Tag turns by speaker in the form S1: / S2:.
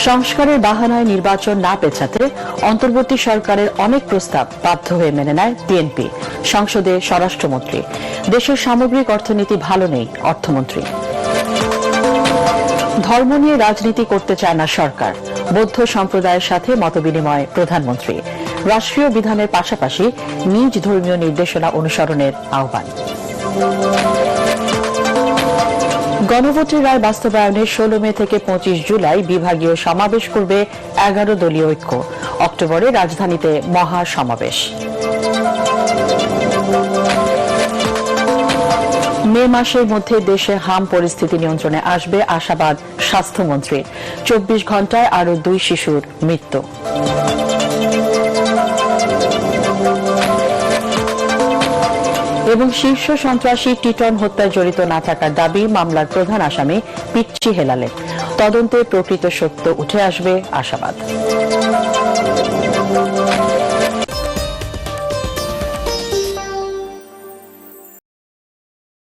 S1: সংস্কারের বাহানায় নির্বাচন না পেছাতে অন্তর্বর্তী সরকারের অনেক প্রস্তাব বাধ্য হয়ে মেনে নেয় বিএনপি। সংসদে স্বরাষ্ট্রমন্ত্রী। দেশের সামগ্রিক অর্থনীতি ভালো নেই, অর্থমন্ত্রী। ধর্ম নিয়ে রাজনীতি করতে চায় না সরকার। বৌদ্ধ সম্প্রদায়ের সাথে মতবিনিময় প্রধানমন্ত্রী। রাষ্ট্রীয় বিধানের পাশাপাশি নিজ ধর্মীয় নির্দেশনা অনুসরণের আহ্বান। গণভোটের রায় বাস্তবায়নে 16 মে থেকে 25 জুলাই বিভাগীয় সমাবেশ করবে 11 দলীয় ঐক্য। অক্টোবরে রাজধানীতে মহা সমাবেশ। মে মাসের মধ্যে দেশে হাম পরিস্থিতি নিয়ন্ত্রণে আসবে আশাবাদ স্বাস্থ্যমন্ত্রীর। 24 ঘণ্টায় আরও 2 শিশুর মৃত্যু। এবং শীর্ষ সন্ত্রাসী টিটন হত্যায় জড়িত না থাকার দাবি মামলার প্রধান আসামি পিচ্চি হেলালের। তদন্তে প্রকৃত সত্য উঠে আসবে আশাবাদ।